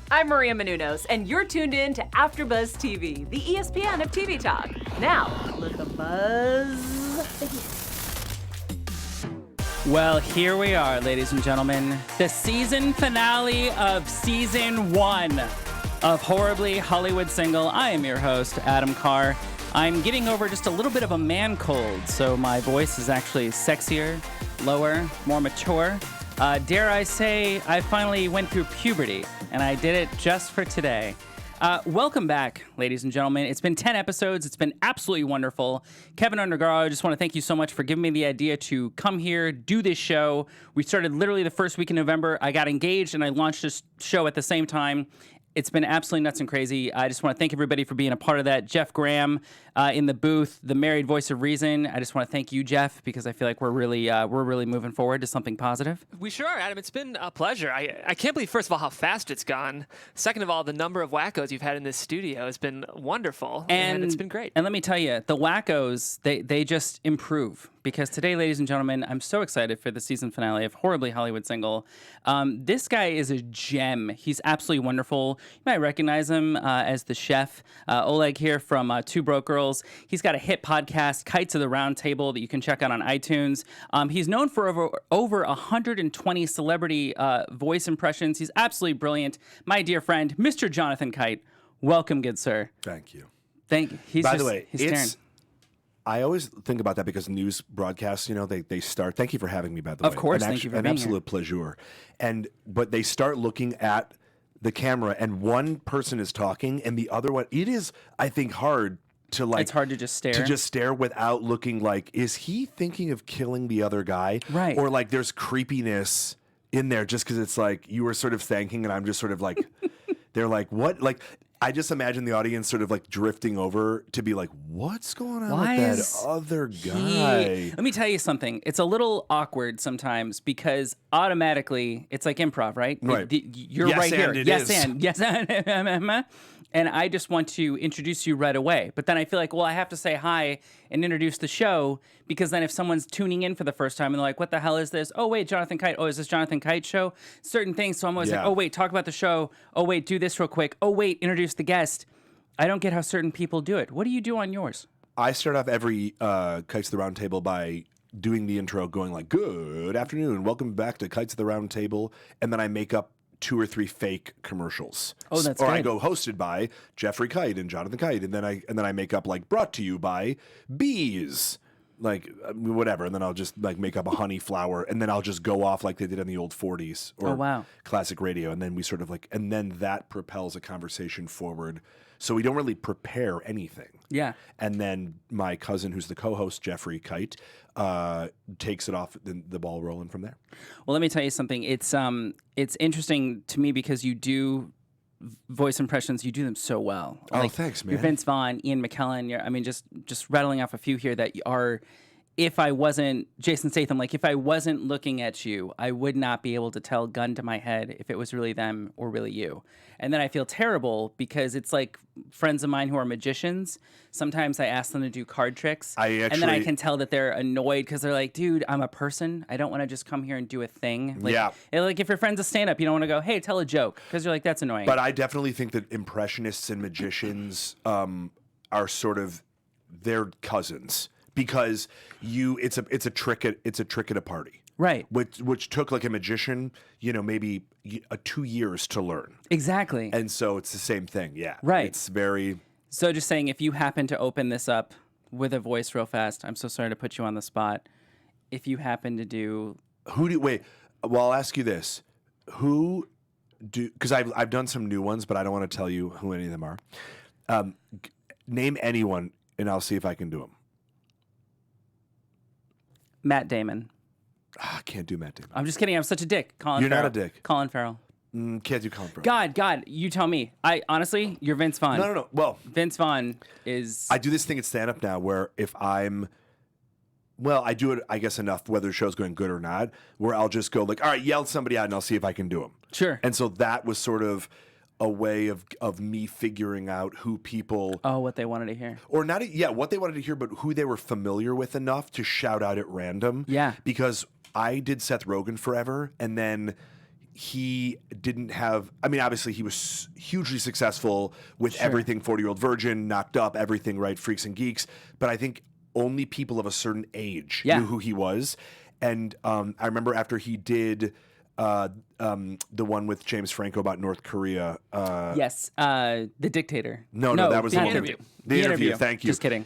I'm Maria Menounos, and you're tuned in to AfterBuzz TV, the ESPN of TV talk. Now, let the buzz begin. Well, here we are, ladies and gentlemen. The season finale of season 1 of Horribly Hollywood Single. I am your host, Adam Carr. I'm getting over just a little bit of a man cold, so my voice is actually sexier, lower, more mature. Dare I say, I finally went through puberty, and I did it just for today. Welcome back, ladies and gentlemen. It's been 10 episodes. It's been absolutely wonderful. Kevin Undergaro, I just want to thank you so much for giving me the idea to come here, do this show. We started literally the first week in November. I got engaged, and I launched this show at the same time. It's been absolutely nuts and crazy. I just want to thank everybody for being a part of that. Jeff Graham in the booth, the married voice of reason. I just want to thank you, Jeff, because I feel like we're really moving forward to something positive. We sure are, Adam. It's been a pleasure. I can't believe, first of all, how fast it's gone. Second of all, the number of wackos you've had in this studio has been wonderful, and it's been great. And let me tell you, the wackos, they just improve. Because today, ladies and gentlemen, I'm so excited for the season finale of Horribly Hollywood Single. This guy is a gem. He's absolutely wonderful. You might recognize him as the chef, Oleg here from Two Broke Girls. He's got a hit podcast, Kite to the Round Table, that you can check out on iTunes. He's known for over 120 celebrity voice impressions. He's absolutely brilliant. My dear friend, Mr. Jonathan Kite. Welcome, good sir. Thank you. By the way, I always think about that because news broadcasts, they start. Thank you for having me, by the way. Of course, thank you for being here. An absolute pleasure. But they start looking at the camera, and one person is talking, and the other one. It is, I think, hard to It's hard to just stare. To just stare without looking like, is he thinking of killing the other guy? Right. Or like, there's creepiness in there just because it's like you were sort of thinking, and I'm just sort of like, they're like, what? Like. I just imagine the audience sort of like drifting over to be like, what's going on with that other guy? Let me tell you something. It's a little awkward sometimes because automatically it's like improv, right? Right. You're Yes, right here. and it Yes, is. and. Yes, and. And I just want to introduce you right away. But then I feel like, well, I have to say hi and introduce the show because then if someone's tuning in for the first time and they're like, what the hell is this? Oh, wait, Jonathan Kite. Oh, is this Jonathan Kite show? Certain things. So I'm always like, oh, wait, talk about the show. Oh, wait, do this real quick. Oh, wait, introduce the guest. I don't get how certain people do it. What do you do on yours? I start off every Kites to the Round Table by doing the intro, going like, good afternoon, welcome back to Kites to the Round Table. And then I make up 2 or 3 fake commercials. Oh, that's Or good. I go hosted by Jeffrey Kite and Jonathan Kite, and then I make up like brought to you by Bees, like whatever, and then I'll just like make up a honey flower, and then I'll just go off like they did in the old 40s or classic radio, and then we sort of like, and then that propels a conversation forward. So we don't really prepare anything. Yeah. And then my cousin, who's the co-host, Jeffrey Kite, takes it off, the ball rolling from there. Well, let me tell you something. It's interesting to me because you do voice impressions. You do them so well. Oh, thanks, man. You're Vince Vaughn, Ian McKellen. Just rattling off a few here that are. If I wasn't Jason Statham, like if I wasn't looking at you, I would not be able to tell gun to my head if it was really them or really you. And then I feel terrible because it's like friends of mine who are magicians. Sometimes I ask them to do card tricks. And then I can tell that they're annoyed because they're like, dude, I'm a person. I don't want to just come here and do a thing. Like, like if your friend's a stand-up, you don't want to go, hey, tell a joke. Because you're like, that's annoying. But I definitely think that impressionists and magicians are sort of, they're cousins. Because it's a trick at a party, right? Which took like a magician, maybe 2 years to learn. Exactly. And so it's the same thing, yeah. Right. It's very. So just saying, if you happen to open this up with a voice real fast, I'm so sorry to put you on the spot. If you happen to do, wait? Well, I'll ask you this: because I've done some new ones, but I don't want to tell you who any of them are. Name anyone, and I'll see if I can do them. Matt Damon. I can't do Matt Damon. I'm just kidding. I'm such a dick. You're not a dick. Colin Farrell. Can't do Colin Farrell. God, you tell me. Honestly, you're Vince Vaughn. No. Well, Vince Vaughn is. I do this thing at stand-up now where if I'm. Well, I do it, I guess, enough, whether the show's going good or not, where I'll just go like, all right, yell somebody out and I'll see if I can do them. Sure. And so that was sort of a way of me figuring out who people... Oh, what they wanted to hear. Or not, what they wanted to hear, but who they were familiar with enough to shout out at random. Yeah. Because I did Seth Rogen forever, and then he didn't have. I mean, obviously, he was hugely successful with everything. 40-Year-Old Virgin, Knocked Up, everything. Right, Freaks and Geeks. But I think only people of a certain age knew who he was. And I remember after he did the one with James Franco about North Korea. Yes, The Dictator. No, that was The the one. Interview. The interview. Thank you. Just kidding.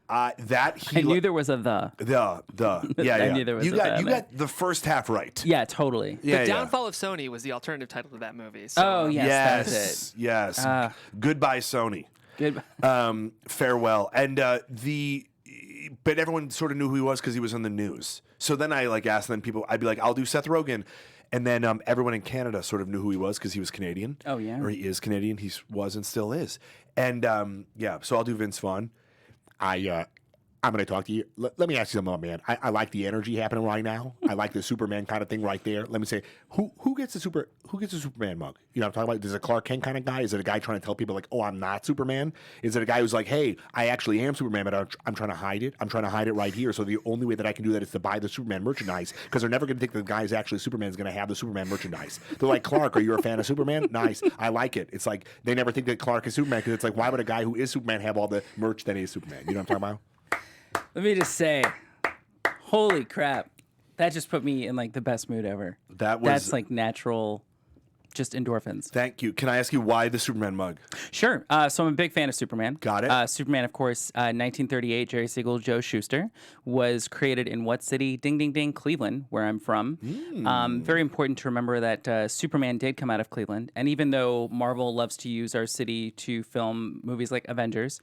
I knew there was a the. Yeah. I knew there was you a got the you there. got the first half right. Yeah, totally. The Downfall of Sony was the alternative title to that movie. So, Oh, yes, that's it. Yes. Goodbye, Sony. Good. Farewell. And but everyone sort of knew who he was because he was on the news. So then I asked them people. I'd be like, I'll do Seth Rogen. And then everyone in Canada sort of knew who he was because he was Canadian. Oh, yeah. Or he is Canadian. He was and still is. And so I'll do Vince Vaughn. I'm going to talk to you. Let me ask you something, man. I like the energy happening right now. I like the Superman kind of thing right there. Let me say, who gets the Superman mug? You know what I'm talking about? Is it a Clark Kent kind of guy? Is it a guy trying to tell people like, oh, I'm not Superman? Is it a guy who's like, hey, I actually am Superman, but I'm trying to hide it. I'm trying to hide it right here. So the only way that I can do that is to buy the Superman merchandise because they're never going to think the guy is actually Superman is going to have the Superman merchandise. They're like, Clark, are you a fan of Superman? Nice. I like it. It's like they never think that Clark is Superman because it's like, why would a guy who is Superman have all the merch that is Superman? You know what I'm talking about? Let me just say, holy crap. That just put me in the best mood ever. That's natural, just endorphins. Thank you. Can I ask you why the Superman mug? Sure. So I'm a big fan of Superman. Got it. Superman, of course, 1938, Jerry Siegel, Joe Shuster, was created in what city? Ding, ding, ding, Cleveland, where I'm from. Very important to remember that Superman did come out of Cleveland. And even though Marvel loves to use our city to film movies like Avengers,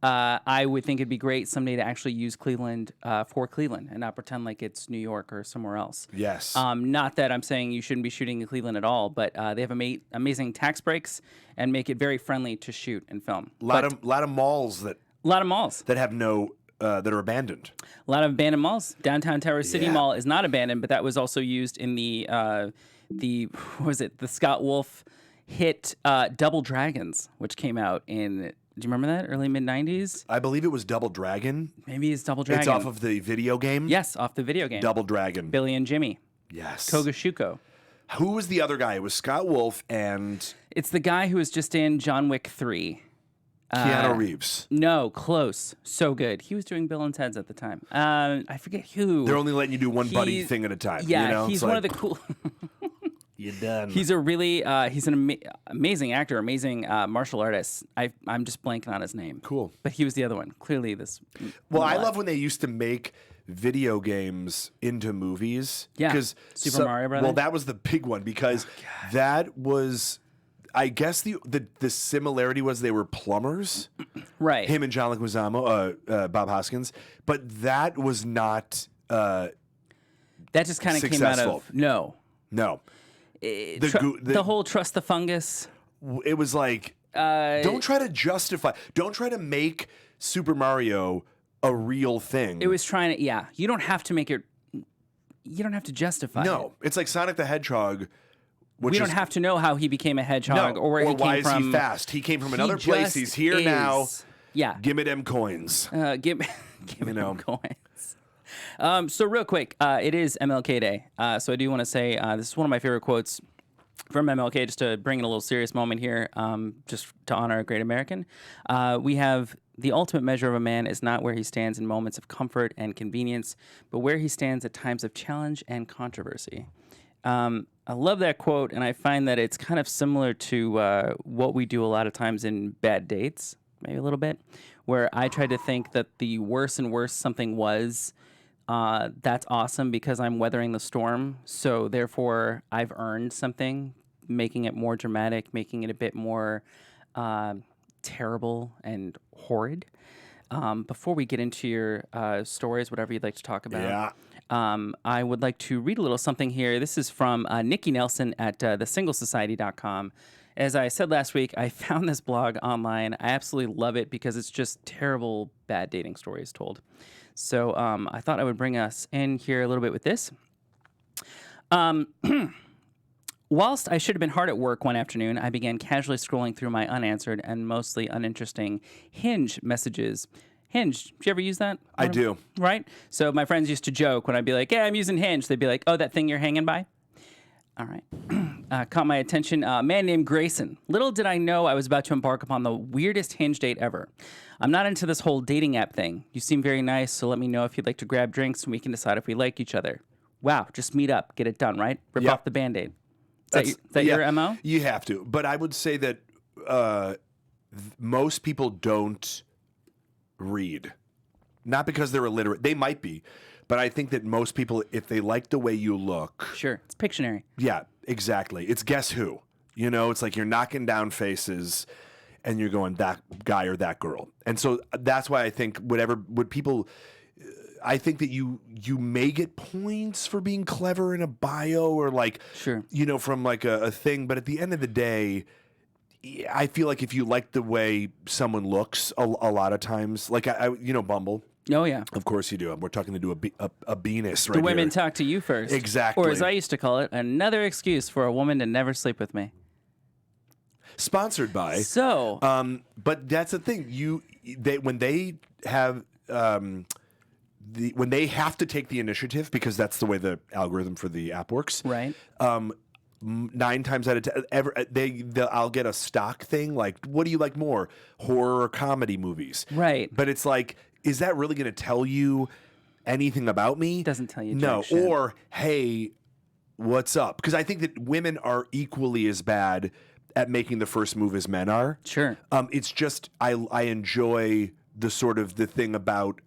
I would think it'd be great someday to actually use Cleveland for Cleveland and not pretend like it's New York or somewhere else. Yes. Not that I'm saying you shouldn't be shooting in Cleveland at all, but they have amazing tax breaks and make it very friendly to shoot and film. A lot of malls that have no that are abandoned. A lot of abandoned malls. Downtown Tower City Mall is not abandoned, but that was also used in the Scott Wolf hit Double Dragons, which came out in. Do you remember that? Early mid-90s? I believe it was Double Dragon. Maybe it's Double Dragon. It's off of the video game? Yes, off the video game. Double Dragon. Billy and Jimmy. Yes. Kogashuko. Who was the other guy? It was Scott Wolf and... It's the guy who was just in John Wick 3. Keanu Reeves. No, close. So good. He was doing Bill and Ted's at the time. I forget who. They're only letting you do one buddy thing at a time. Yeah, you know? he's one of the cool... You're done. He's a really, he's an amazing actor, amazing martial artist. I'm just blanking on his name. Cool. But he was the other one. Clearly this. Well, I love when they used to make video games into movies. Yeah. Super Mario Brothers. Well, that was the big one because that was, I guess the similarity was they were plumbers. Right. Him and John Leguizamo, Bob Hoskins. But that was not that just kind of came out of, no. The whole trust the fungus. It was like, don't try to make Super Mario a real thing. It was trying to, you don't have to make it, you don't have to justify it. No, it's like Sonic the Hedgehog. We don't have to know how he became a hedgehog or where he came from. Or why is he fast? He came from another place. He's here now. Yeah. Give me them coins. Give me them coins. So real quick, it is MLK Day. So I do want to say this is one of my favorite quotes from MLK, just to bring in a little serious moment here, just to honor a great American. We have the ultimate measure of a man is not where he stands in moments of comfort and convenience, but where he stands at times of challenge and controversy. I love that quote, and I find that it's kind of similar to what we do a lot of times in bad dates, maybe a little bit, where I try to think that the worse and worse something was, that's awesome because I'm weathering the storm. So therefore, I've earned something, making it more dramatic, making it a bit more terrible and horrid. Before we get into your stories, whatever you'd like to talk about, I would like to read a little something here. This is from Nikki Nelson at thesinglesociety.com. As I said last week, I found this blog online. I absolutely love it because it's just terrible, bad dating stories told. So I thought I would bring us in here a little bit with this. Whilst I should have been hard at work one afternoon, I began casually scrolling through my unanswered and mostly uninteresting Hinge messages. Hinge, do you ever use that? I do. Right? So my friends used to joke when I'd be like, yeah, I'm using Hinge. They'd be like, oh, that thing you're hanging by? All right. Caught my attention. A man named Grayson. Little did I know I was about to embark upon the weirdest Hinge date ever. I'm not into this whole dating app thing. You seem very nice, so let me know if you'd like to grab drinks and we can decide if we like each other. Wow, just meet up, get it done, right? Rip off the Band-Aid. Is that your MO? You have to. But I would say that most people don't read. Not because they're illiterate. They might be. But I think that most people, if they like the way you look... Sure, it's Pictionary. Yeah, exactly. It's guess who. You know, it's like you're knocking down faces and you're going that guy or that girl. And so that's why I think I think that you may get points for being clever in a bio or like, sure, you know, from like a thing. But at the end of the day, I feel like if you like the way someone looks a lot of times, like, Bumble. Oh, yeah. Of course you do. We're talking to a Venus right The women here. talk to you first. Exactly. Or as I used to call it, another excuse for a woman to never sleep with me. Sponsored by. So. But that's the thing. When they have to take the initiative, because that's the way the algorithm for the app works. Right. 9 times out of 10, I'll get a stock thing like, what do you like more, horror or comedy movies? Right. But it's like, is that really going to tell you anything about me? Doesn't tell you. No. Shit. Or, hey, what's up? Because I think that women are equally as bad at making the first move as men are. Sure. It's just I enjoy the sort of the thing about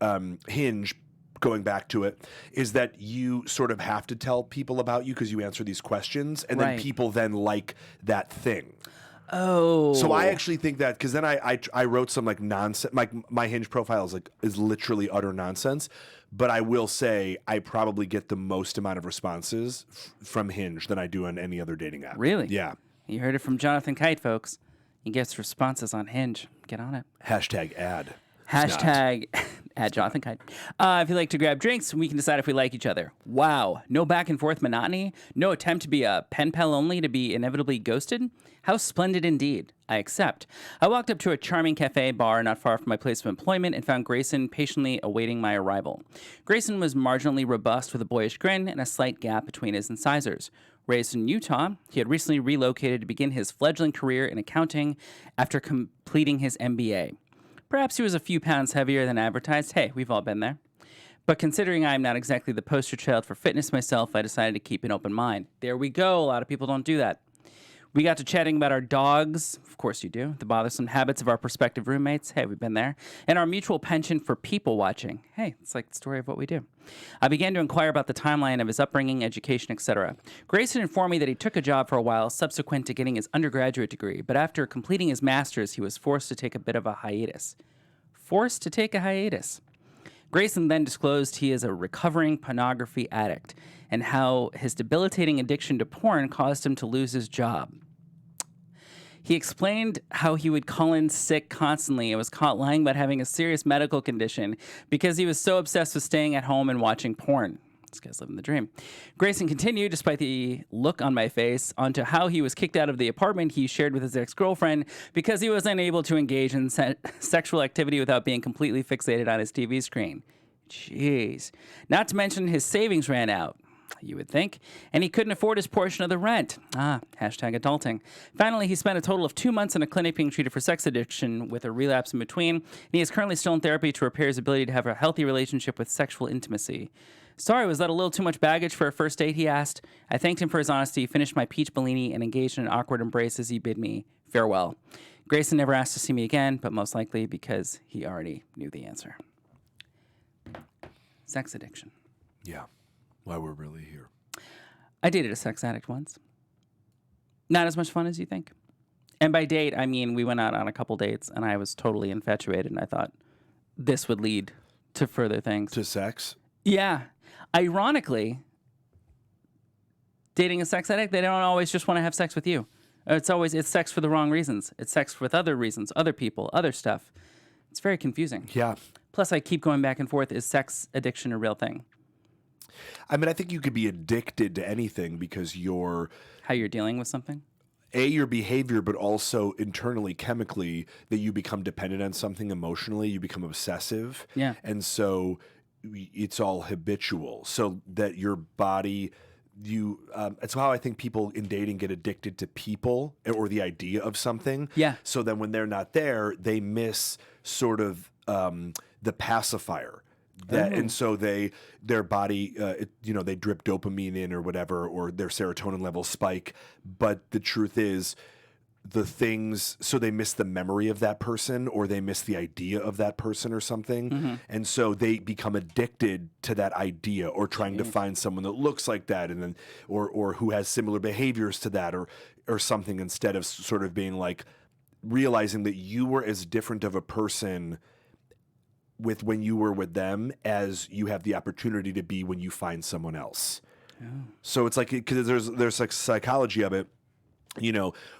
Hinge. Going back to it, is that you sort of have to tell people about you because you answer these questions, and then people then like that thing. Oh, so I actually think that because then I wrote some like nonsense. Like my Hinge profile is literally utter nonsense, but I will say I probably get the most amount of responses from Hinge than I do on any other dating app. Really? Yeah. You heard it from Jonathan Kite, folks. He gets responses on Hinge. Get on it. #ad. Hashtag at Jonathan Kite. If you'd like to grab drinks, we can decide if we like each other. Wow. No back and forth monotony? No attempt to be a pen pal only to be inevitably ghosted? How splendid indeed. I accept. I walked up to a charming cafe bar not far from my place of employment and found Grayson patiently awaiting my arrival. Grayson was marginally robust with a boyish grin and a slight gap between his incisors. Raised in Utah, he had recently relocated to begin his fledgling career in accounting after completing his MBA. Perhaps he was a few pounds heavier than advertised. Hey, we've all been there. But considering I'm not exactly the poster child for fitness myself, I decided to keep an open mind. There we go. A lot of people don't do that. We got to chatting about our dogs. Of course you do. The bothersome habits of our prospective roommates. Hey, we've been there. And our mutual penchant for people watching. Hey, it's like the story of what we do. I began to inquire about the timeline of his upbringing, education, etc. Grayson informed me that he took a job for a while subsequent to getting his undergraduate degree, but after completing his master's, he was forced to take a bit of a hiatus. Forced to take a hiatus. Grayson then disclosed he is a recovering pornography addict and how his debilitating addiction to porn caused him to lose his job. He explained how he would call in sick constantly and was caught lying about having a serious medical condition because he was so obsessed with staying at home and watching porn. This guy's living the dream. Grayson continued, despite the look on my face, onto how he was kicked out of the apartment he shared with his ex-girlfriend because he was unable to engage in sexual activity without being completely fixated on his TV screen. Jeez. Not to mention his savings ran out, you would think, and he couldn't afford his portion of the rent. #adulting. Finally, he spent a total of 2 months in a clinic being treated for sex addiction with a relapse in between, and he is currently still in therapy to repair his ability to have a healthy relationship with sexual intimacy. Sorry, was that a little too much baggage for a first date, he asked. I thanked him for his honesty, finished my peach Bellini, and engaged in an awkward embrace as he bid me farewell. Grayson never asked to see me again, but most likely because he already knew the answer. Sex addiction. Yeah. Why we're really here. I dated a sex addict once. Not as much fun as you think. And by date, I mean we went out on a couple dates, and I was totally infatuated, and I thought this would lead to further things. To sex? Yeah. Ironically, dating a sex addict, they don't always just want to have sex with you. It's sex for the wrong reasons. It's sex with other reasons, other people, other stuff. It's very confusing. Yeah. Plus, I keep going back and forth. Is sex addiction a real thing? I mean, I think you could be addicted to anything because how you're dealing with something? Your behavior, but also internally, chemically, that you become dependent on something emotionally, you become obsessive. Yeah. And so it's all habitual. So that your body it's how I think people in dating get addicted to people or the idea of something. Yeah. So then when they're not there, they miss sort of the pacifier. And so their body, they drip dopamine in or whatever, or their serotonin levels spike. But the truth is, so they miss the memory of that person, or they miss the idea of that person or something. And so they become addicted to that idea, or trying to find someone that looks like that, and then, or who has similar behaviors to that, or something, instead of sort of being like, realizing that you were as different of a person with when you were with them as you have the opportunity to be when you find someone else. So it's like, because there's like psychology of it,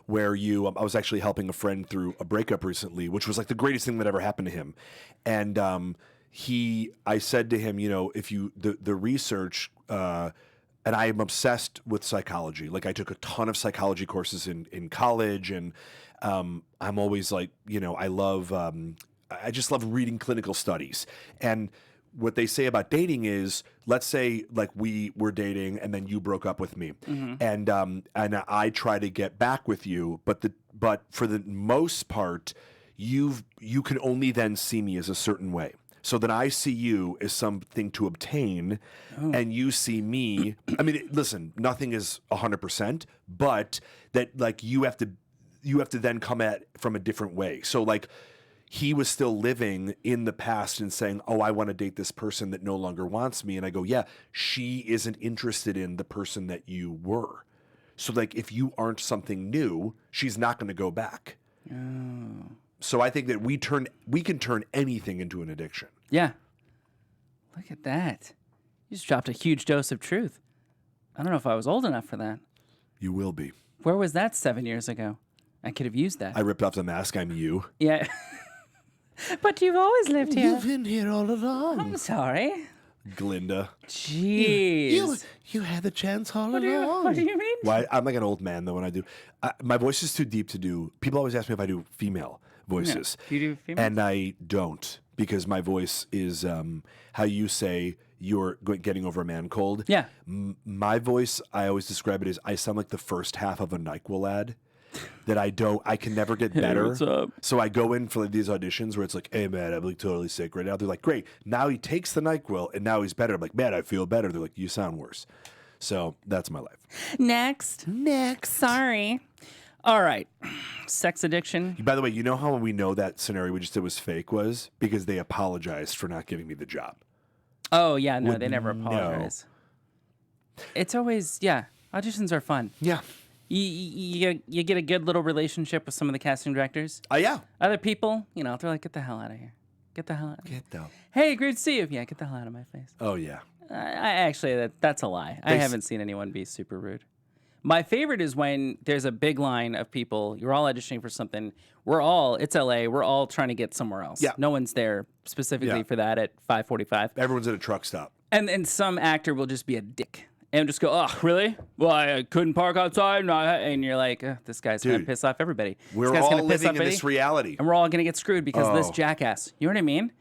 where I was actually helping a friend through a breakup recently, which was like the greatest thing that ever happened to him. And I said to him, if the research, and I am obsessed with psychology. Like, I took a ton of psychology courses in college, and I'm always like, I just love reading clinical studies. And what they say about dating is, let's say like we were dating and then you broke up with me, and I try to get back with you, but for the most part, you can only then see me as a certain way. So then I see you as something to obtain, and you see me. I mean, listen, nothing is 100%, but that like you have to then come at from a different way. So like, he was still living in the past and saying, oh, I want to date this person that no longer wants me. And I go, yeah, she isn't interested in the person that you were. So like, if you aren't something new, she's not going to go back. So I think that we can turn anything into an addiction. Yeah. Look at that. You just dropped a huge dose of truth. I don't know if I was old enough for that. You will be. Where was that 7 years ago? I could have used that. I ripped off the mask. I'm you. Yeah. But you've always lived here. You've been here all along. I'm sorry. Glinda. Jeez. You had the chance all What along. do you mean? Why? I'm like an old man, though, when I do. My voice is too deep to do. People always ask me if I do female voices. Do you do female? And I don't, because my voice is how you say you're getting over a man cold. Yeah. My voice, I always describe it as I sound like the first half of a NyQuil ad. That I can never get better. What's up? So I go in for these auditions where it's like, hey, man, I'm like totally sick right now. They're like, great. Now he takes the NyQuil and now he's better. I'm like, man, I feel better. They're like, you sound worse. So that's my life. Next. Sorry. All right. Sex addiction. By the way, you know how we know that scenario we just did was fake was? Because they apologized for not giving me the job. Oh, yeah. No, they never apologize. It's always, auditions are fun. Yeah. You get a good little relationship with some of the casting directors. Yeah. Other people, they're like, get the hell out of here. Get the hell out of here. Hey, great to see you. Yeah, get the hell out of my face. Oh, yeah. I actually, that's a lie. I haven't seen anyone be super rude. My favorite is when there's a big line of people. You're all auditioning for something. It's LA. We're all trying to get somewhere else. Yeah. No one's there specifically for that at 5:45. Everyone's at a truck stop. And some actor will just be a dick. And just go, oh, really? Well, I couldn't park outside. And you're like, this guy's going to piss off everybody. We're all living in this reality. And we're all going to get screwed because of this jackass. You know what I mean?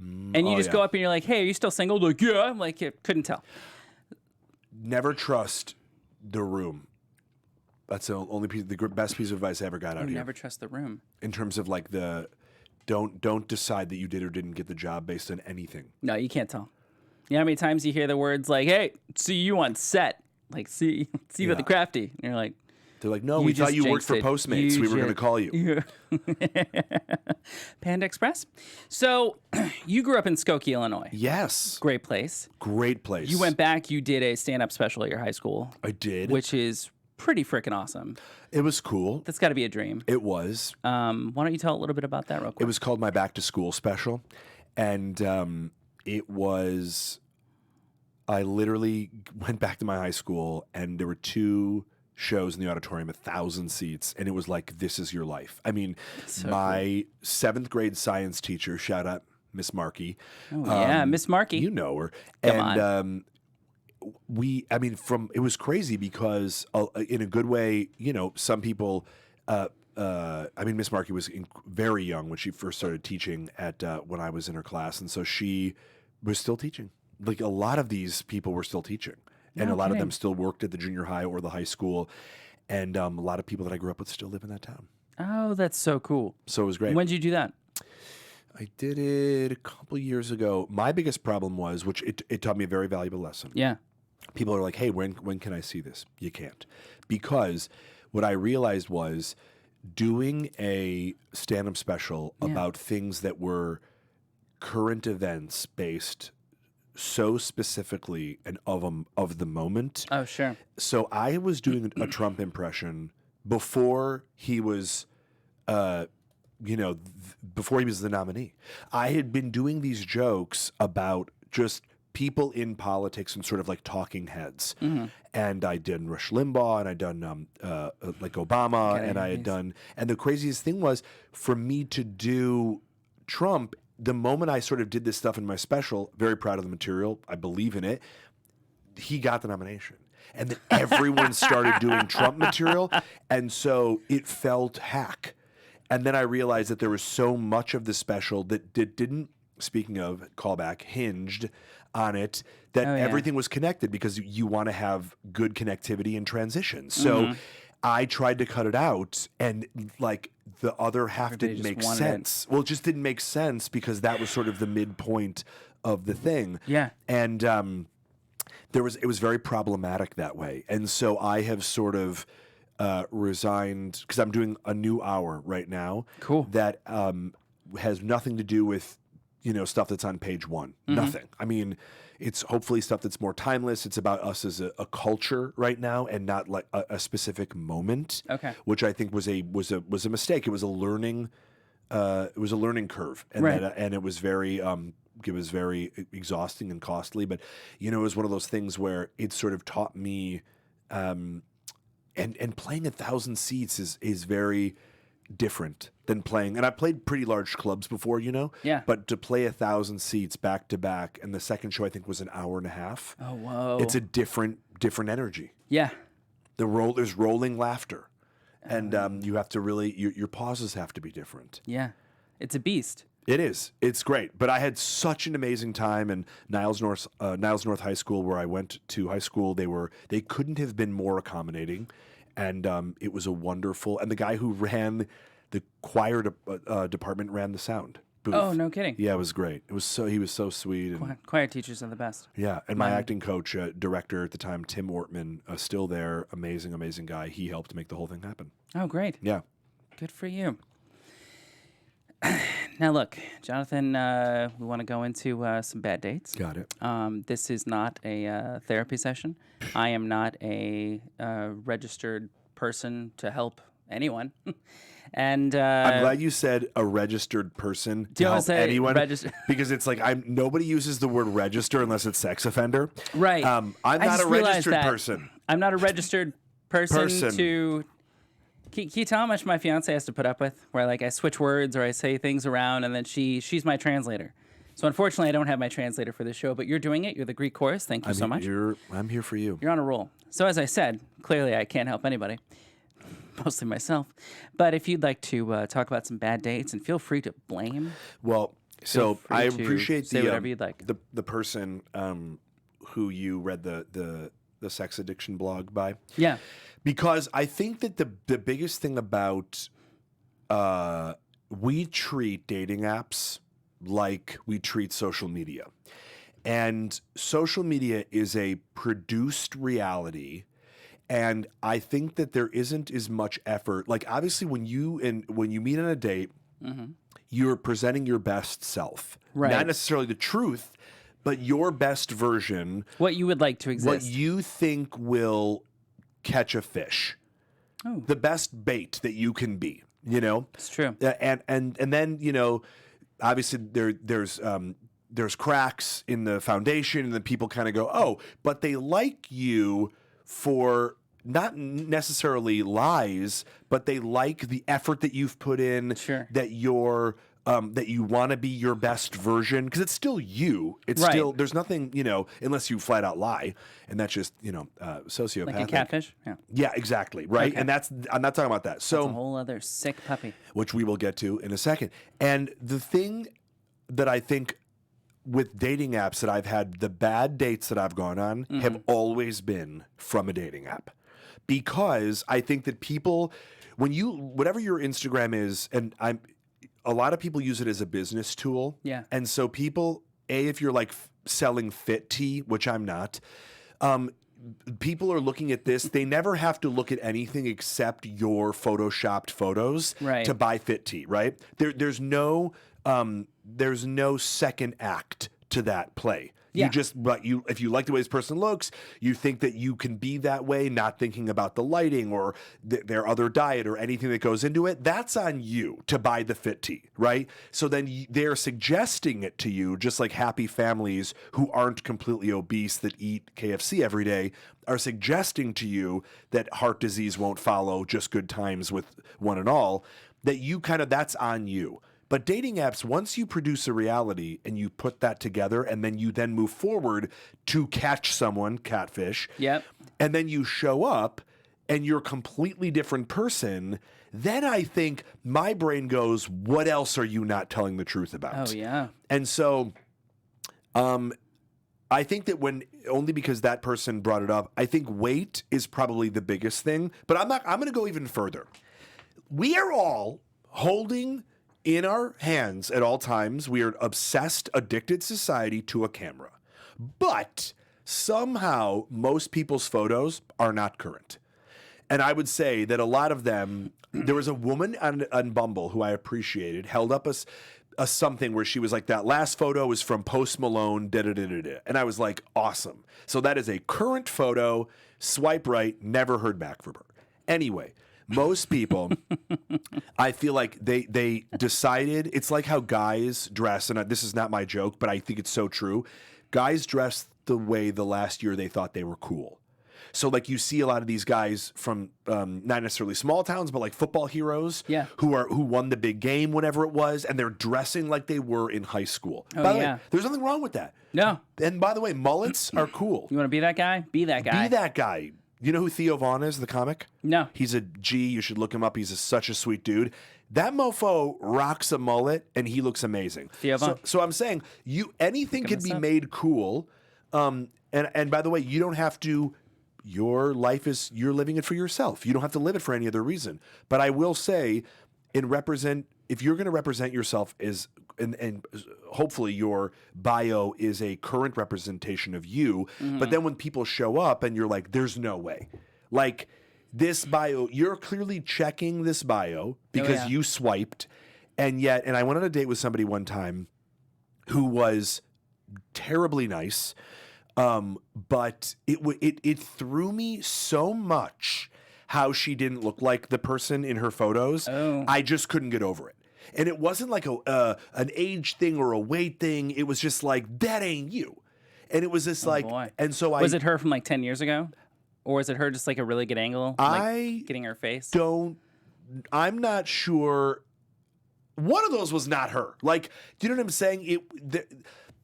And you just go up and you're like, hey, are you still single? They're like, yeah. I'm like, couldn't tell. Never trust the room. That's the best piece of advice I ever got out here. Never trust the room. In terms of like don't decide that you did or didn't get the job based on anything. No, you can't tell. You know how many times you hear the words like, hey, see you on set. Like, see you at the Crafty. And you're like, they're like, no, we thought you worked for Postmates. We were going to call you. Panda Express. So you grew up in Skokie, Illinois. Yes. Great place. Great place. You went back, you did a stand-up special at your high school. I did. Which is pretty freaking awesome. It was cool. That's got to be a dream. It was. Why don't you tell a little bit about that real quick? It was called my Back to School special. And it was, I literally went back to my high school and there were 2 shows in the auditorium, 1,000 seats. And it was like, this is your life. I mean, my 7th grade science teacher, shout out Miss Markey. Oh, yeah, Miss Markey. You know her. Come on. It was crazy because in a good way, some people, Miss Markey was very young when she first started teaching when I was in her class. And so she was still teaching. Like a lot of these people were still teaching. and a lot of kidding. them still worked at the junior high or the high school, and a lot of people that I grew up with still live in that town. Oh, that's so cool. So it was great. When did you do that? I did it a couple years ago. My biggest problem was, which it taught me a very valuable lesson. Yeah. People are like, hey, when can I see this? You can't. Because what I realized was doing a stand-up special about things that were current events based so specifically and of the moment. Oh, sure. So I was doing a Trump impression before he was, before he was the nominee. I had been doing these jokes about just people in politics and sort of like talking heads. Mm-hmm. And I did Rush Limbaugh, and I'd done like Obama, Okay, and I had nice. done. And the craziest thing was for me to do Trump. The moment I sort of did this stuff in my special, very proud of the material, I believe in it, he got the nomination. And then everyone started doing Trump material. And so it felt hack. And then I realized that there was so much of the special that didn't, speaking of callback, hinged on it, that everything was connected because you want to have good connectivity and transition. So I tried to cut it out, and like the other half Everybody didn't just make wanted sense. Well, it just didn't make sense because that was sort of the midpoint of the thing. Yeah. And it was very problematic that way. And so I have sort of resigned because I'm doing a new hour right now. Cool. That has nothing to do with stuff that's on page one. Nothing. I mean, it's hopefully stuff that's more timeless. It's about us as a culture right now, and not like a specific moment. Okay. Which I think was a mistake. It was a learning curve, and Right. and it was very exhausting and costly. But it was one of those things where it sort of taught me, and playing 1,000 seats is very different than playing, and I played pretty large clubs before, Yeah. but to play 1,000 seats back to back, and the second show I think was an hour and a half. Oh, whoa. It's a different energy. Yeah. There's rolling laughter, and you have to really your pauses have to be different. Yeah. It's a beast. It is. It's great. But I had such an amazing time in Niles North High School, where I went to high school. They couldn't have been more accommodating, and it was a wonderful. And the guy who ran the choir department ran the sound booth. Oh, no kidding. Yeah, it was great. He was so sweet. And, Choir teachers are the best. yeah, and my acting coach, director at the time, Tim Ortman, still there. Amazing guy. He helped make the whole thing happen. Oh, great. Yeah. Good for you. Now, look, Jonathan, we want to go into some bad dates. Got it. This is not a therapy session. I am not a registered person to help anyone. And I'm glad you said a registered person Do you to wanna help say anyone because it's like nobody uses the word register unless it's sex offender. Right. I'm I not a just realized registered that. person. I'm not a registered person to. Can you tell how much my fiance has to put up with? Where like I switch words or I say things around, and then she's my translator. So unfortunately, I don't have my translator for this show. But you're doing it. You're the Greek chorus. Thank you so much. I'm here for you. You're on a roll. So as I said, clearly I can't help anybody, mostly myself. But if you'd like to talk about some bad dates, and feel free to blame. Well, so free I to appreciate say whatever you'd like. the person who you read the sex addiction blog by. Yeah. Because I think that the biggest thing about we treat dating apps like we treat social media. And social media is a produced reality. And I think that there isn't as much effort. Like obviously when you meet on a date, you're presenting your best self. Right. Not necessarily the truth, but your best version. What you would like to exist. What you think will catch a fish. Oh. The best bait that you can be, It's true. and then obviously there's cracks in the foundation, and then people kind of go, oh, but they like you for not necessarily lies, but they like the effort that you've put in. Sure. That you're that you want to be your best version, because it's still you. It's Right. still, there's nothing, unless you flat out lie, and that's just sociopathic. Like a catfish. Yeah. Yeah, exactly. Right. Okay. And I'm not talking about that. So It's a whole other sick puppy. which we will get to in a second. And the thing that I think with dating apps that I've had, the bad dates that I've gone on have always been from a dating app. Because I think that people, whatever your Instagram is, and a lot of people use it as a business tool. Yeah. And so people, if you're like selling fit tea, which I'm not, people are looking at this. They never have to look at anything except your photoshopped photos Right. to buy fit tea, right? There's no second act to that play. Yeah. If you like the way this person looks, you think that you can be that way, not thinking about the lighting or their other diet or anything that goes into it. That's on you to buy the fit tea, right? So then they're suggesting it to you, just like happy families who aren't completely obese that eat KFC every day are suggesting to you that heart disease won't follow, just good times with one and all, that that's on you. But dating apps, once you produce a reality and you put that together and then you then move forward to catch someone, catfish, Yep. and then you show up and you're a completely different person, then I think my brain goes, what else are you not telling the truth about? Oh, yeah. And so I think that only because that person brought it up, I think weight is probably the biggest thing. But I'm going to go even further. We are all holding in our hands at all times, we are an obsessed, addicted society to a camera. But somehow, most people's photos are not current. And I would say that a lot of them, there was a woman on Bumble who I appreciated, held up a something where she was like, that last photo is from Post Malone, da-da-da-da-da. And I was like, awesome. So that is a current photo, swipe right, never heard back from her. Anyway, most people, I feel like they decided, it's like how guys dress, and this is not my joke, but I think it's so true. Guys dress the way the last year they thought they were cool. So like you see a lot of these guys from not necessarily small towns, but like football heroes who won the big game, whenever it was, and they're dressing like they were in high school. Oh, by the yeah. way, there's nothing wrong with that. No. And by the way, mullets are cool. You want to be that guy? Be that guy. Be that guy. You know who Theo Vaughn is, the comic? No. He's a G. You should look him up. He's such a sweet dude. That mofo rocks a mullet, and he looks amazing. Theo Vaughn. So I'm saying anything can be made cool. And by the way, you don't have to. Your life you're living it for yourself. You don't have to live it for any other reason. But I will say, if you're going to represent yourself as, and hopefully your bio is a current representation of you, but then when people show up and you're like, there's no way. Like this bio, you're clearly checking this bio because you swiped. And I went on a date with somebody one time who was terribly nice. But it threw me so much how she didn't look like the person in her photos. Oh. I just couldn't get over it. And it wasn't like an age thing or a weight thing. It was just like, that ain't you. And it was this Boy. And so Was it her from like 10 years ago? Or was it her just like a really good angle? Like getting her face? I'm not sure. One of those was not her. Like, do you know what I'm saying?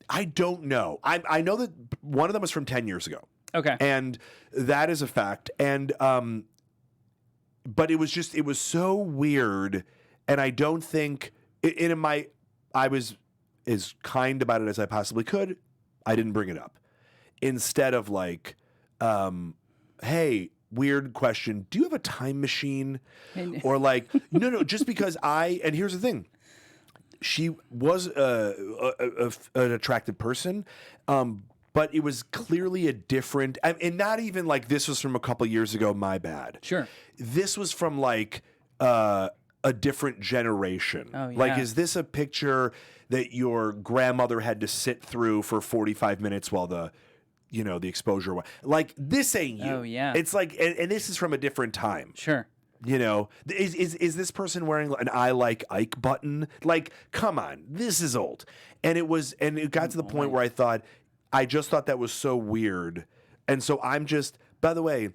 I don't know. I know that one of them was from 10 years ago. Okay. And that is a fact. And but it was so weird. And I don't think I was as kind about it as I possibly could. I didn't bring it up. Instead of like, hey, weird question. Do you have a time machine? Or like, no, just because and here's the thing. She was an attractive person, but it was clearly a different, and not even like this was from a couple years ago, my bad. Sure. This was from like a different generation. Oh, yeah. Like, is this a picture that your grandmother had to sit through for 45 minutes while the exposure went? Like, this ain't you. Oh, yeah. It's like, and this is from a different time. Sure. You know, is this person wearing an I like Ike button? Like, come on, this is old. And it got to the point where I just thought that was so weird. And so by the way,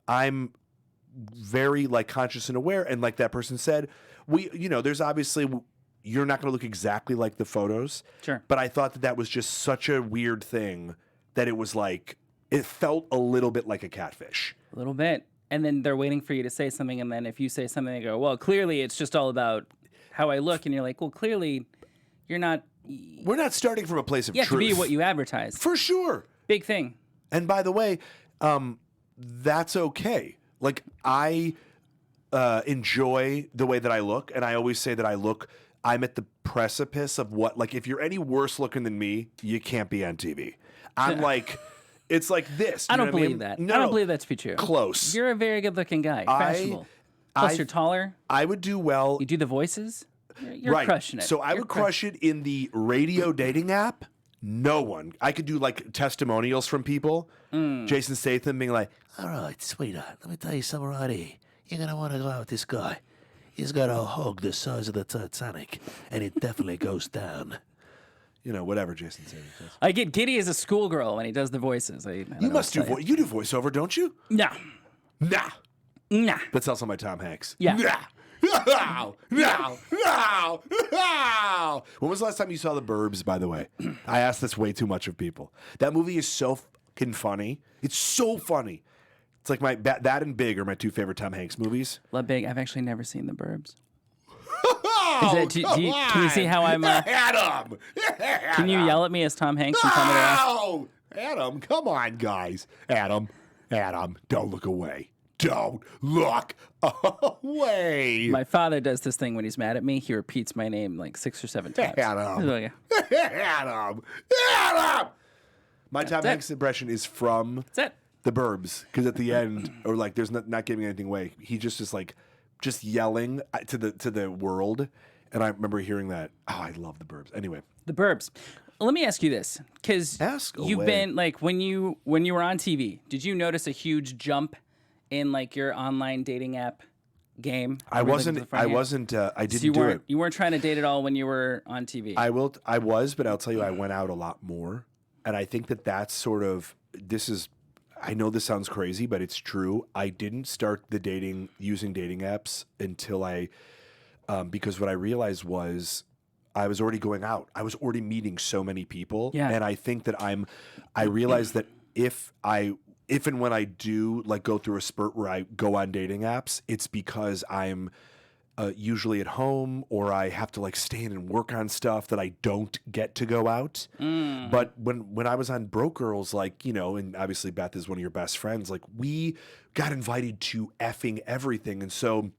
I'm very like conscious and aware. And like that person said, there's obviously, you're not going to look exactly like the photos. Sure. But I thought that was just such a weird thing that it was like, it felt a little bit like a catfish. A little bit. And then they're waiting for you to say something, and then if you say something, they go, well, clearly it's just all about how I look. And you're like, well, clearly you're not we're not starting from a place of Yeah, truth. to be what you advertise. For sure. Big thing. And by the way, that's okay. Like, I enjoy the way that I look, and I always say that I'm at the precipice of what, like, if you're any worse looking than me, you can't be on TV. I'm like, it's like this. I You know don't what believe mean? that. No, I don't believe that to be true. Close. You're a very good-looking guy. Fashionable. Plus, you're taller. I would do well. You do the voices. You're Right. crushing it. So I would crush it in the radio dating app. No one. I could do like testimonials from people. Jason Statham being like, All right, sweetheart, let me tell you something right here. You're going to want to go out with this guy. He's got a hog the size of the Titanic, and it definitely goes down. you know, whatever Jason Statham says. I get giddy as a schoolgirl when he does the voices. I don't You know must what do to tell you do voiceover, don't you? you. No. Nah. Nah. That's also my Tom Hanks. Yeah. Nah. No, no, no, no. When was the last time you saw The Burbs, by the way? I asked this way too much of people. That movie is so fucking funny. It's so funny. It's like that and Big are my two favorite Tom Hanks movies. Love Big. I've actually never seen The Burbs. Can you see how I'm... Adam! Can you yell at me as Tom Hanks and tell me to ask? No! Adam, come on, guys. Adam, don't look away. Don't look away. My father does this thing when he's mad at me. He repeats my name like 6 or 7 times. Adam. Like, Adam! My Tom Hanks impression is from that's it. The Burbs, because at the end, or like, there's not giving anything away. He just is like, just yelling to the world, and I remember hearing that. Oh, I love The Burbs. Anyway, The Burbs. Let me ask you this, because Ask you've away. been like when you were on TV. Did you notice a huge jump in like your online dating app game? I didn't You do weren't it. you weren't trying to date at all when you were on TV. I was, but I'll tell you, I went out a lot more, and I think that's sort of I know this sounds crazy, but it's true. I didn't start using dating apps until because what I realized was I was already going out. I was already meeting so many people, and I think that I realized that if and when I do like go through a spurt where I go on dating apps, it's because I'm usually at home, or I have to like stay in and work on stuff that I don't get to go out. But when I was on Broke Girls, like, you know, and obviously Beth is one of your best friends, like we got invited to effing everything. And so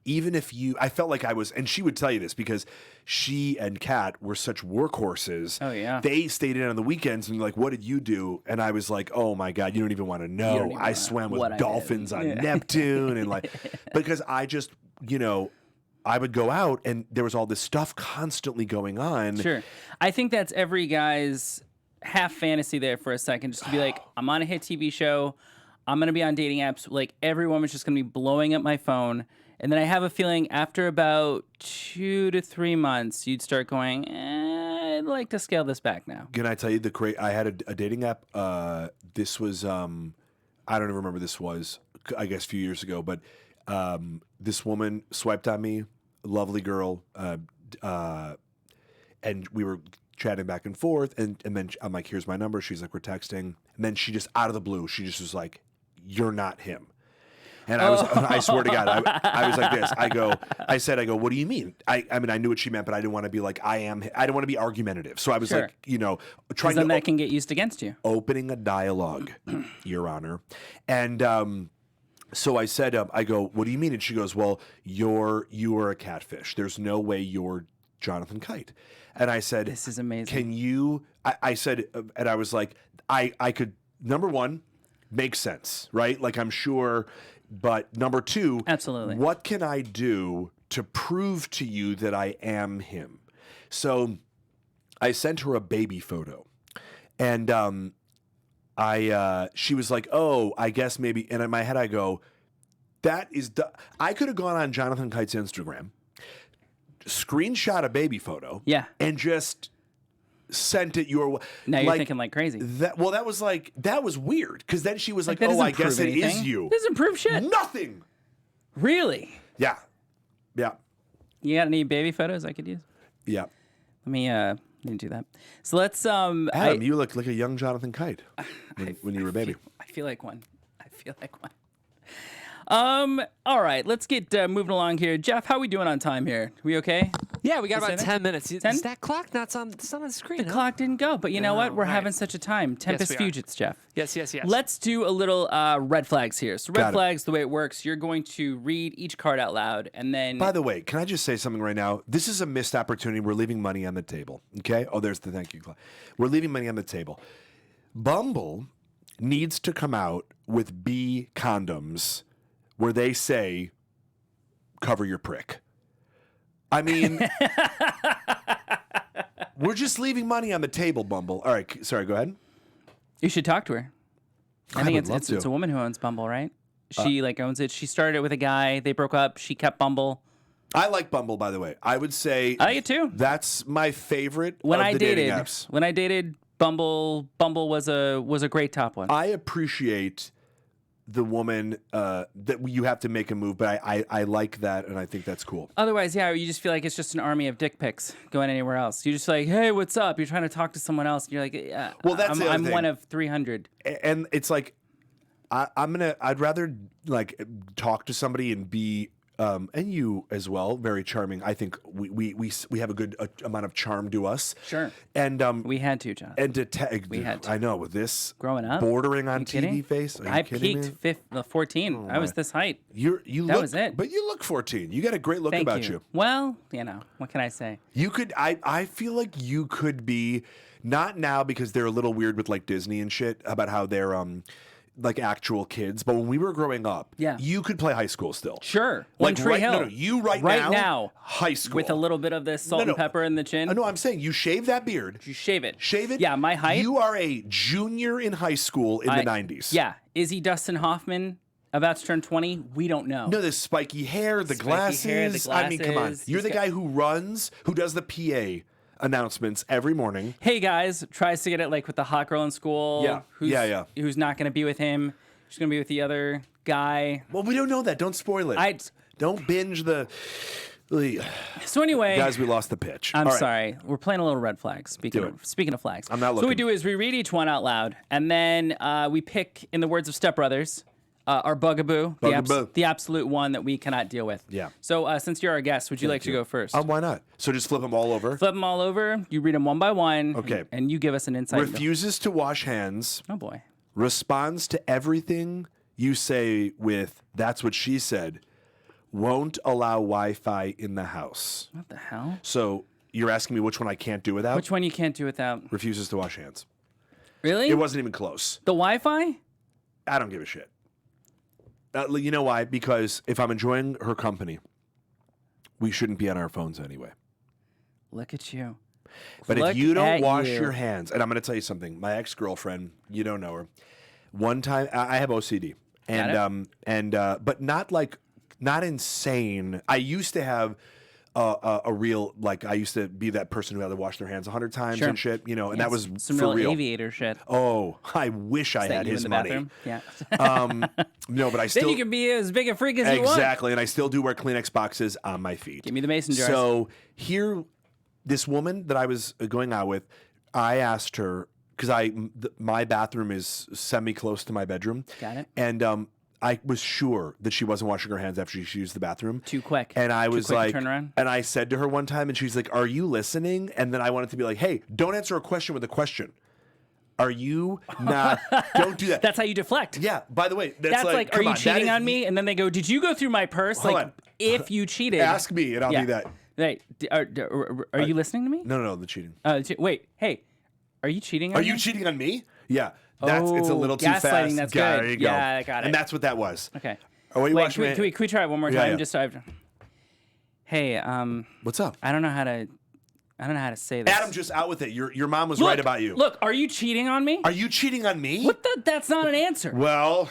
even if I felt like I was, and she would tell you this because she and Kat were such workhorses. Oh, yeah. They stayed in on the weekends and like, what did you do? And I was like, oh my God, you don't even want to know. I swam with dolphins on Neptune and like, because I just, you know, I would go out and there was all this stuff constantly going on. Sure. I think that's every guy's half fantasy there for a second, just to be like, I'm on a hit TV show. I'm going to be on dating apps. Like every woman's just going to be blowing up my phone. And then I have a feeling after about 2 to 3 months, you'd start going, I'd like to scale this back now. Can I tell you I had a dating app. This was, I don't even remember this was, I guess a few years ago, but this woman swiped on me, lovely girl, and we were chatting back and forth, and then I'm like, here's my number. She's like, we're texting. And then she just, out of the blue, she just was like, you're not him. And I swear to God, I was like this. I said, what do you mean? I mean, I knew what she meant, but I didn't want to be like, I didn't want to be argumentative. So I was like, you know, trying to. That can get used against you. Opening a dialogue, Your Honor. And so I said, what do you mean? And she goes, well, you are a catfish. There's no way you're Jonathan Kite. And I said, this is amazing. Can you, I said, and I was like, I could, number one, make sense, right? Like I'm sure. But number two, absolutely, what can I do to prove to you that I am him? So I sent her a baby photo, and she was like, oh, I guess maybe. And in my head, I go, I could have gone on Jonathan Kite's Instagram, screenshot a baby photo, and just sent it your way. Now you're thinking like crazy. That was weird, because then she was like, oh, I guess it is you. Doesn't prove shit. Nothing. Really? Yeah. You got any baby photos I could use? Yeah. Let me do that. So let's Adam, you look like a young Jonathan Kite when you were a baby. I feel like one. All right, let's get moving along here. Jeff, how are we doing on time here? We okay? Yeah, we got Is about that it? 10 minutes. 10? Is that clock not on the screen? The clock didn't go, but you know what? We're right. having such a time. Tempest we are. Fugits, Jeff. Yes. Let's do a little red flags here. So red Got it. flags, the way it works, you're going to read each card out loud, and then By the way, can I just say something right now? This is a missed opportunity. We're leaving money on the table. Okay? Oh, there's the thank you clock. We're leaving money on the table. Bumble needs to come out with B condoms where they say, cover your prick. I mean, we're just leaving money on the table, Bumble. All right, sorry, go ahead. you should talk to her. I I think would love it's to. a woman who owns Bumble, right? She owns it. She started it with a guy. They broke up. She kept Bumble. I like Bumble, by the way. I would say I like it too. that's my favorite When of I the dated, dating apps. Bumble was a great top one. I appreciate the woman that you have to make a move, but I like that, and I think that's cool. Otherwise, yeah, you just feel like it's just an army of dick pics going anywhere else. You're just like, hey, what's up? You're trying to talk to someone else. And you're like, Well, that's the other I'm thing. one of 300. And it's like I'd rather like talk to somebody and be and you as well, very charming. I think we have a good amount of charm to us. Sure. And We had to, John. and to We had to. I know with this Growing up? bordering on You kidding? TV face. Are you I kidding me? peaked 14. I was this height. You That look, was it. But you look 14. You got a great look Thank about you. you. Well, you know, what can I say? You could I feel like you could be not now because they're a little weird with like Disney and shit about how they're like actual kids, but when we were growing up, Yeah. you could play high school still. Sure. Like One Tree right, Hill. No, you right now, high school With a little bit of this salt No, and pepper in the chin. No, I'm saying you shave that beard. You shave it. Shave it. Yeah, my height. You are a junior in high school in the 90s. Yeah. Is he Dustin Hoffman about to turn 20? We don't know. No, the spiky hair, the glasses. hair, the I mean, come on. glasses. You're He's the got- guy who does the PA announcements every morning. Hey guys, tries to get it like with the hot girl in school. Yeah. Who's, Yeah. Who's not going to be with him? She's going to be with the other guy. Well, we don't know that. Don't spoil it. Don't binge the. So anyway, Guys, we lost the pitch. I'm All right. sorry. We're playing a little red flag. Speaking Do of flags. I'm not So what we looking. do is we read each one out loud, and then we pick, in the words of Step Brothers, our bugaboo, Bugaboo. the absolute one that we cannot deal with. Yeah. So since you're our guest, would you like to go first? Why not? So just flip them all over. Flip them all over. You read them one by one. Okay. And you give us an insight. Refuses to wash hands. Oh boy. Responds to everything you say with "That's what she said." Won't allow Wi-Fi in the house. What the hell? So you're asking me which one I can't do without? Which one you can't do without? Refuses to wash hands. Really? It wasn't even close. The Wi-Fi? I don't give a shit. You know why? Because if I'm enjoying her company, we shouldn't be on our phones anyway. Look at you. But Look if you don't at wash you. your hands, and I'm going to tell you something. My ex-girlfriend, you don't know her. One time, I have OCD, and but not insane. I used to have a real I used to be that person who had to wash their hands 100 times Sure. and shit, and that was some for real. aviator shit. Oh, I wish I That had you in his the money. bathroom? Yeah. No, but I still Then you can be as big a freak as you want. exactly, and I still do wear Kleenex boxes on my feet. Give me the mason jars. So here, this woman that I was going out with, I asked her because my bathroom is semi close to my bedroom. Got it. And I was sure that she wasn't washing her hands after she used the bathroom. Too quick. And I Too was quick to like, turn around? and I said to her one time, and she's like, "Are you listening?" And then I wanted to be like, "Hey, don't answer a question with a question. Are you not? Don't do that." That's how you deflect. Yeah. By the way, That's like, are come you on, that cheating is- on me? And then they go, did you go through my purse? Hold like, on. if you cheated. Ask me, and I'll do that. Right. Are you listening to me? No, the cheating. Wait. Hey, are you cheating on Are me? you cheating on me? Yeah. It's a Oh, little too gaslighting, fast. that's There good. you go. Yeah, I got it. And that's what that was. Okay. Oh, wait, Wait, can we try it one more Yeah, time? yeah. Just so I've... Hey, What's up? I don't know how to say this. Adam, just out with it. Your mom was right about you. Look, are you cheating on me? Are you cheating on me? What the? That's not an answer. Well,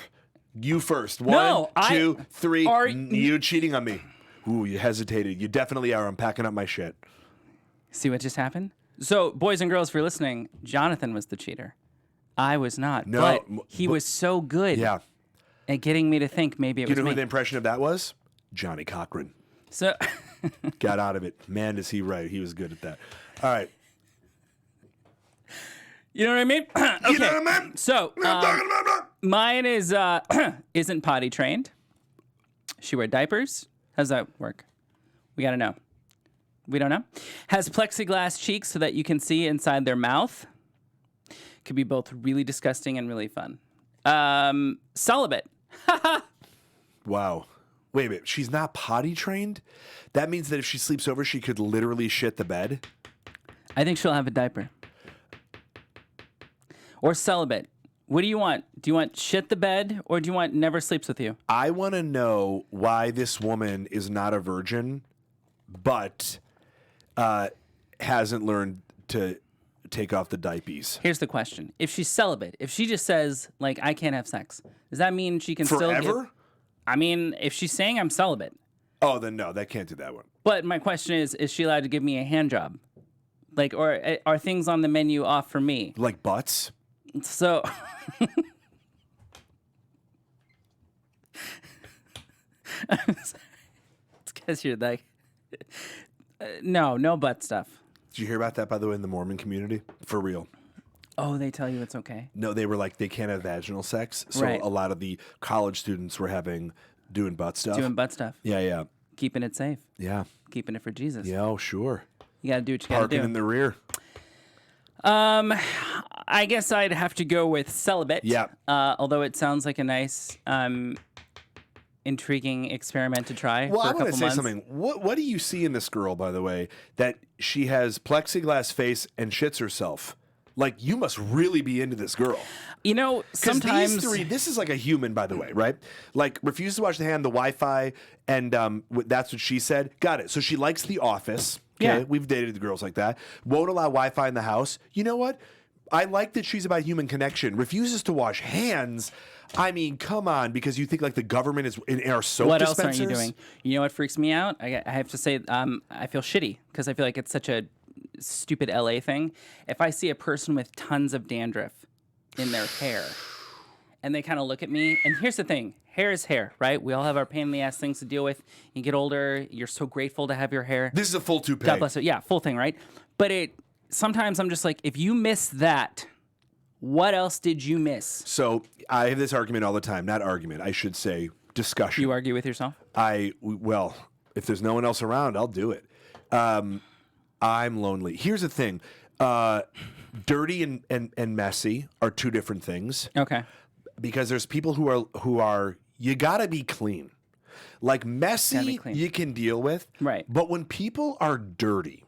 you first. No, 1, 2, 3. Are- You cheating on me? Ooh, you hesitated. You definitely are. I'm packing up my shit. See what just happened? So, boys and girls, if you're listening, Jonathan was the cheater. I was not. No, but he was so good Yeah. at getting me to think maybe it You was know me. who the impression of that was? Johnny Cochran. So, Got out of it. Man, is he right. He was good at that. All right. you know what I mean? Okay. You know what I mean? So, I'm talking about. mine is isn't potty trained. She wear diapers. How does that work? We got to know. We don't know. Has plexiglass cheeks so that you can see inside their mouth. Could be both really disgusting and really fun. Celibate. Wow. Wait a minute. She's not potty trained? That means that if she sleeps over, she could literally shit the bed? I think she'll have a diaper. Or celibate. What do you want? Do you want shit the bed or do you want never sleeps with you? I want to know why this woman is not a virgin, but hasn't learned to take off the diapers. Here's the question. If she's celibate, if she just says, like, I can't have sex, does that mean she can still Forever? I mean, if she's saying I'm celibate. Oh, then no, that can't do that one. But my question is she allowed to give me a hand job? Like, or are things on the menu off for me? Like butts? So... It's because you're like... No butt stuff. Did you hear about that, by the way, in the Mormon community? For real. Oh, they tell you it's okay? No, they were like, they can't have vaginal sex. So Right. a lot of the college students were doing butt stuff. Doing butt stuff. Yeah. Keeping it safe. Yeah. Keeping it for Jesus. Yeah, oh, sure. You got to do what you got to Parking do. in the rear. I guess I'd have to go with celibate. Yeah. Although it sounds like a nice, intriguing experiment to try Well, for I a want couple to say months. something. What do you see in this girl, by the way, that she has plexiglass face and shits herself? Like, you must really be into this girl. You know, sometimes These three, this is like a human, by the way, right? Like, refuses to watch the hand, the Wi-Fi, and that's what she said. Got it. So she likes The Office. Okay, Yeah. we've dated the girls like that. Won't allow Wi-Fi in the house. You know what? I like that she's about human connection. Refuses to wash hands. I mean, come on, because you think like the government is in our soap what dispensers? else aren't you doing? You know what freaks me out? I have to say, I feel shitty because I feel like it's such a stupid LA thing. If I see a person with tons of dandruff in their hair and they kind of look at me, and here's the thing, hair is hair, right? We all have our pain in the ass things to deal with. You get older, you're so grateful to have your hair. This is a full toupee. God bless it. Yeah, full thing, right? But sometimes I'm just like, if you miss that, what else did you miss? So I have this argument all the time. Not argument, I should say discussion. You argue with yourself? Well, if there's no one else around, I'll do it. I'm lonely. Here's the thing. Dirty and messy are two different things. Okay. Because there's people who are you gotta be clean. Like Gotta be messy clean. you can deal with. Right. But when people are dirty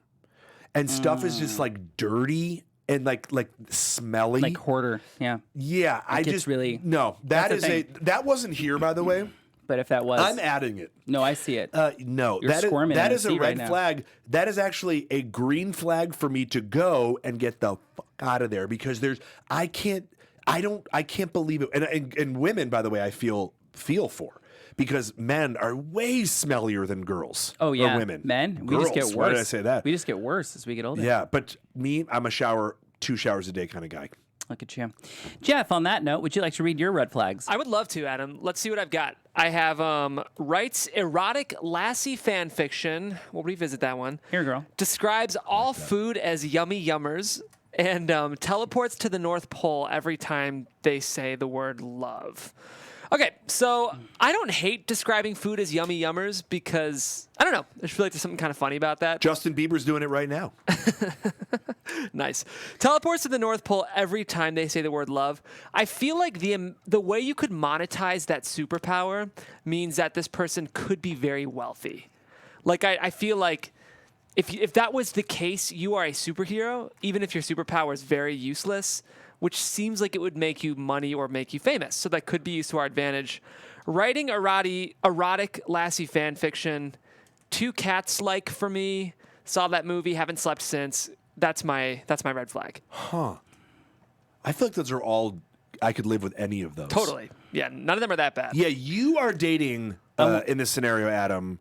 and stuff is just like dirty and like smelly. Like hoarder. Yeah. Yeah, I gets just really- no. That's the That wasn't here, by the way. But if that was... I'm adding it. No, I see it. No, You're squirming that in is the a seat red right now. flag. That is actually a green flag for me to go and get the fuck out of there because I can't believe it. And women, by the way, I feel for because men are way smellier than girls. Oh yeah, or women. Men, we Girls, just get worse. Why did I say that? We just get worse as we get older. Yeah, but me, I'm a 2 showers a day kind of guy. Look at you, Jeff. On that note, would you like to read your red flags? I would love to, Adam. Let's see what I've got. I have writes erotic lassie fan fiction. We'll revisit that one. Here, girl. Describes all food as yummy yummers and teleports to the North Pole every time they say the word love. Okay, so I don't hate describing food as yummy yummers because, I don't know, I just feel like there's something kind of funny about that. Justin Bieber's doing it right now. Nice. Teleports to the North Pole every time they say the word love. I feel like the way you could monetize that superpower means that this person could be very wealthy. Like, I feel like if that was the case, you are a superhero, even if your superpower is very useless, which seems like it would make you money or make you famous. So that could be used to our advantage. Writing erotic lassie fan fiction, 2 cats like for me. Saw that movie, haven't slept since. That's my red flag. I feel like those are all. I could live with any of those. Totally. Yeah, none of them are that bad. Yeah, you are dating in this scenario, Adam,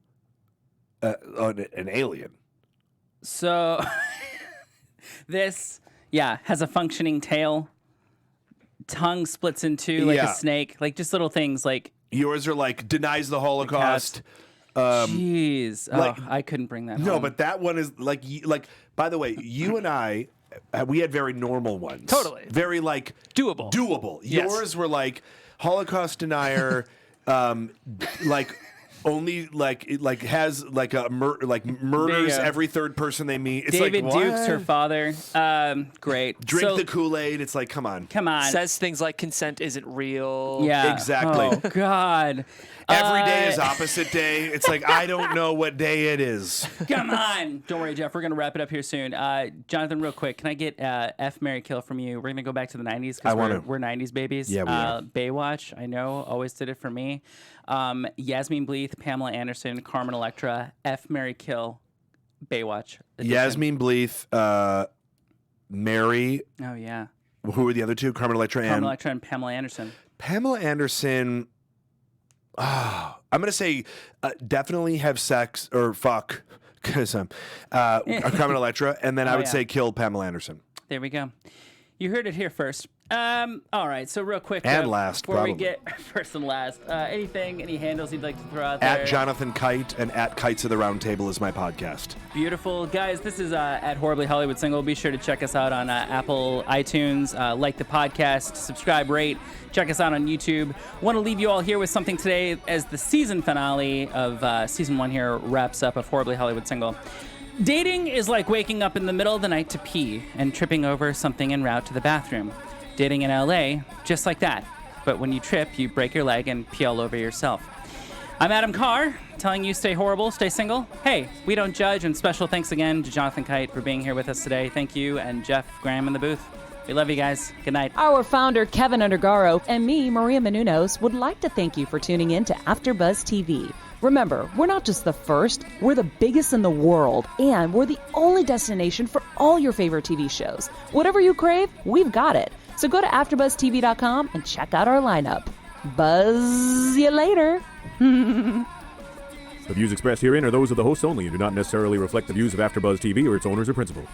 an alien. So this, has a functioning tail. Tongue splits in two like Yeah. a snake. Like just little things like. Yours are like denies the Holocaust. Jeez. like- I couldn't bring that No, home. but that one is like. By the way, you and I, we had very normal ones. Totally. Very like Doable. Doable. Yes. Yours were like Holocaust denier, like only has a murders every third person they meet. It's David like, what? Duke's her father. Great. Drink the Kool-Aid. It's like, come on. Says things like consent isn't real. Yeah. Exactly. Oh, God. Every day is opposite day. It's like, I don't know what day it is. Come on. Don't worry, Jeff. We're going to wrap it up here soon. Jonathan, real quick, can I get F, Marry, Kill from you? We're going to go back to the 90s because we're 90s babies. Yeah, we are. Baywatch, I know, always did it for me. Yasmin Bleeth, Pamela Anderson, Carmen Electra, F, Marry, Kill, Baywatch. Yasmin Bleeth, Mary. Oh, yeah. Who were the other two? Carmen Electra and Pamela Anderson. Pamela Anderson. I'm going to say definitely have sex or fuck because Carmen Electra, and then I would say kill Pamela Anderson. There we go. You heard it here first. All right, so real quick. And last, before probably. we get first and last, any handles you'd like to throw out there? At Jonathan Kite and at Kites of the Round Table is my podcast. Beautiful. Guys, this is at Horribly Hollywood Single. Be sure to check us out on Apple iTunes. Like the podcast, subscribe, rate. Check us out on YouTube. Want to leave you all here with something today as the season finale of season 1 here wraps up of Horribly Hollywood Single. Dating is like waking up in the middle of the night to pee and tripping over something en route to the bathroom. Dating in LA, just like that. But when you trip, you break your leg and pee all over yourself. I'm Adam Carr, telling you stay horrible, stay single. Hey, we don't judge, and special thanks again to Jonathan Kite for being here with us today. Thank you, and Jeff Graham in the booth. We love you guys. Good night. Our founder, Kevin Undergaro, and me, Maria Menounos, would like to thank you for tuning in to AfterBuzz TV. Remember, we're not just the first, we're the biggest in the world, and we're the only destination for all your favorite TV shows. Whatever you crave, we've got it. So go to AfterBuzzTV.com and check out our lineup. Buzz you later. The views expressed herein are those of the hosts only and do not necessarily reflect the views of AfterBuzz TV or its owners or principals.